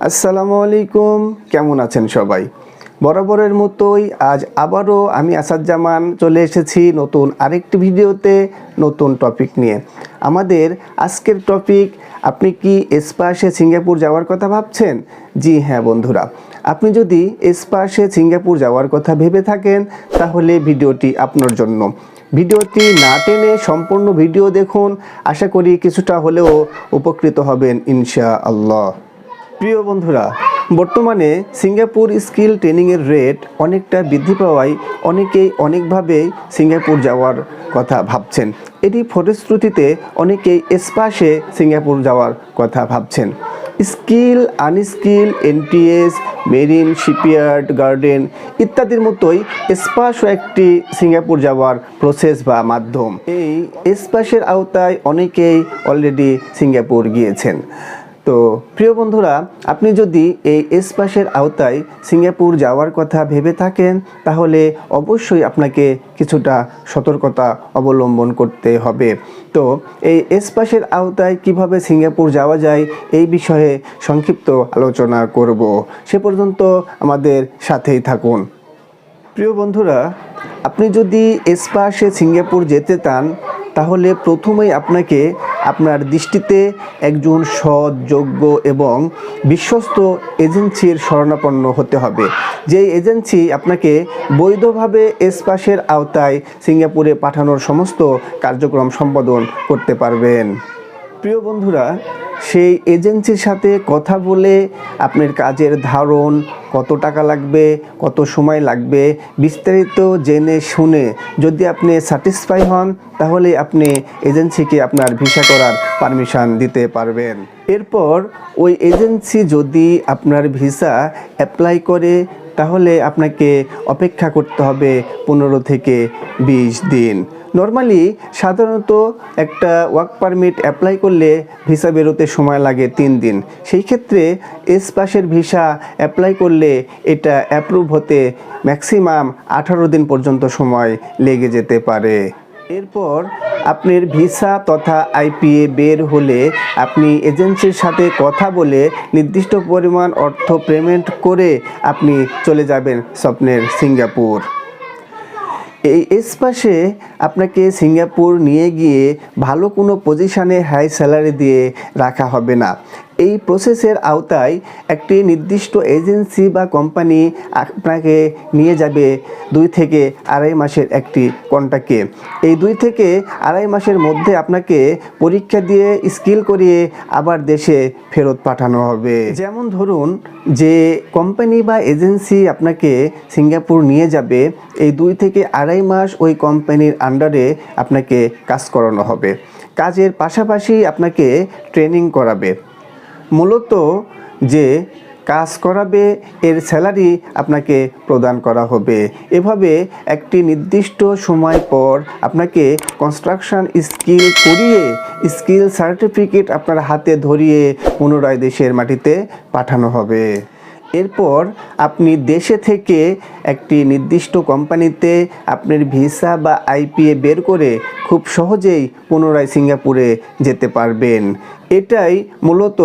আসসালামু আলাইকুম, কেমন আছেন সবাই? বরাবরের মতোই আজ আবারও আমি আসাদজামান চলে এসেছি নতুন আরেকটি ভিডিওতে নতুন টপিক নিয়ে। আমাদের আজকের টপিক, আপনি কি স্পাসে সিঙ্গাপুর যাওয়ার কথা ভাবছেন? জি হ্যাঁ বন্ধুরা, আপনি যদি স্পাসে সিঙ্গাপুর যাওয়ার কথা ভেবে থাকেন তাহলে ভিডিওটি আপনার জন্য। ভিডিওটি না টেনে সম্পূর্ণ ভিডিও দেখুন, আশা করি কিছুটা হলেও উপকৃত হবেন ইনশাআল্লাহ। প্রিয় বন্ধুরা, বর্তমানে সিঙ্গাপুর স্কিল ট্রেনিংয়ের রেট অনেকটা বৃদ্ধি পাওয়ায় অনেকেই অনেকভাবেই সিঙ্গাপুর যাওয়ার কথা ভাবছেন। এটি ফলশ্রুতিতে অনেকেই স্পাসে সিঙ্গাপুর যাওয়ার কথা ভাবছেন। Skill, unskilled, NTS, marine, shipyard, garden ইত্যাদির মতোই স্পাসও একটি সিঙ্গাপুর যাওয়ার প্রসেস বা মাধ্যম। এই স্পাসের আওতায় অনেকেই অলরেডি সিঙ্গাপুর গিয়েছেন। তো প্রিয় বন্ধুরা, আপনি যদি এই স্পাসের আওতায় সিঙ্গাপুর যাওয়ার কথা ভেবে থাকেন তাহলে অবশ্যই আপনাকে কিছুটা সতর্কতা অবলম্বন করতে হবে। তো এই স্পাসের আওতায় কিভাবে সিঙ্গাপুর যাওয়া যায় এই বিষয়ে সংক্ষিপ্ত আলোচনা করব। সে পর্যন্ত আমাদের সাথেই থাকুন। প্রিয় বন্ধুরা, আপনি যদি স্পাসে সিঙ্গাপুর যেতে চান তাহলে প্রথমেই আপনাকে আপনার দৃষ্টিতে একজন সৎ, যোগ্য এবং বিশ্বস্ত এজেন্সির শরণাপন্ন হতে হবে, যেই এজেন্সি আপনাকে বৈধভাবে স্পাসের আওতায় সিঙ্গাপুরে পাঠানোর সমস্ত কার্যক্রম সম্পাদন করতে পারবেন। প্রিয় বন্ধুরা, সেই এজেন্সির সাথে কথা বলে আপনার কাজের ধারণ, কত টাকা লাগবে, কত সময় লাগবে বিস্তারিত জেনে শুনে যদি আপনি স্যাটিসফাই হন তাহলে আপনি এজেন্সিকে আপনার ভিসা করার পারমিশন দিতে পারবেন। এরপর ওই এজেন্সি যদি আপনার ভিসা অ্যাপ্লাই করে তাহলে আপনাকে অপেক্ষা করতে হবে 15 থেকে 20 দিন। নর্মালি সাধারণত একটা ওয়ার্ক পারমিট অ্যাপ্লাই করলে ভিসা বেরোতে সময় লাগে 3 দিন। সেই ক্ষেত্রে স্পাসের ভিসা অ্যাপ্লাই করলে এটা অ্যাপ্রুভ হতে ম্যাক্সিমাম 18 দিন পর্যন্ত সময় লেগে যেতে পারে। এরপর আপনার ভিসা তথা আইপিএ বের হলে আপনি এজেন্সির সাথে কথা বলে নির্দিষ্ট পরিমাণ অর্থ পেমেন্ট করে আপনি চলে যাবেন স্বপ্নের সিঙ্গাপুর। এই স্পাসে আপনাকে সিঙ্গাপুর নিয়ে গিয়ে ভালো কোনো পজিশানে হাই স্যালারি দিয়ে রাখা হবে না। এই প্রসেসের আওতায় একটি নির্দিষ্ট এজেন্সি বা কোম্পানি আপনাকে নিয়ে যাবে 2 থেকে 2.5 মাসের একটি কন্ট্রাক্টে। এই 2 থেকে 2.5 মাসের মধ্যে আপনাকে পরীক্ষা দিয়ে স্কিল করিয়ে আবার দেশে ফেরত পাঠানো হবে। যেমন ধরুন, যে কোম্পানি বা এজেন্সি আপনাকে সিঙ্গাপুর নিয়ে যাবে, এই 2 থেকে 2.5 মাস ওই কোম্পানির আন্ডারে আপনাকে কাজ করানো হবে। কাজের পাশাপাশি আপনাকে ট্রেনিং করাবে। মূলত যে কাজ করাবে এর স্যালারি আপনাকে প্রদান করা হবে। এভাবে একটি নির্দিষ্ট সময় পর আপনাকে কনস্ট্রাকশন স্কিল করিয়ে স্কিল সার্টিফিকেট আপনার হাতে ধরিয়ে পুনরায় দেশের মাটিতে পাঠানো হবে। এরপর আপনি দেশে থেকে একটি নির্দিষ্ট কোম্পানিতে আপনার ভিসা বা আইপিএ বের করে খুব সহজেই পুনরায় সিঙ্গাপুরে যেতে পারবেন। এটাই মূলত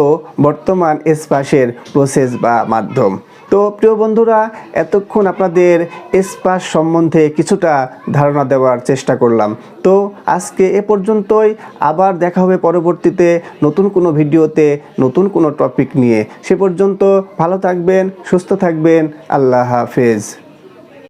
বর্তমান স্পাসের প্রসেস বা মাধ্যম। তো প্রিয় বন্ধুরা, এতক্ষণ আপনাদের স্পাস সম্বন্ধে কিছুটা ধারণা দেওয়ার চেষ্টা করলাম। তো আজকে এ পর্যন্তই। আবার দেখা হবে পরবর্তীতে নতুন কোনো ভিডিওতে নতুন কোনো টপিক নিয়ে। সে পর্যন্ত ভালো থাকবেন, সুস্থ থাকবেন। আল্লাহ হাফেজ।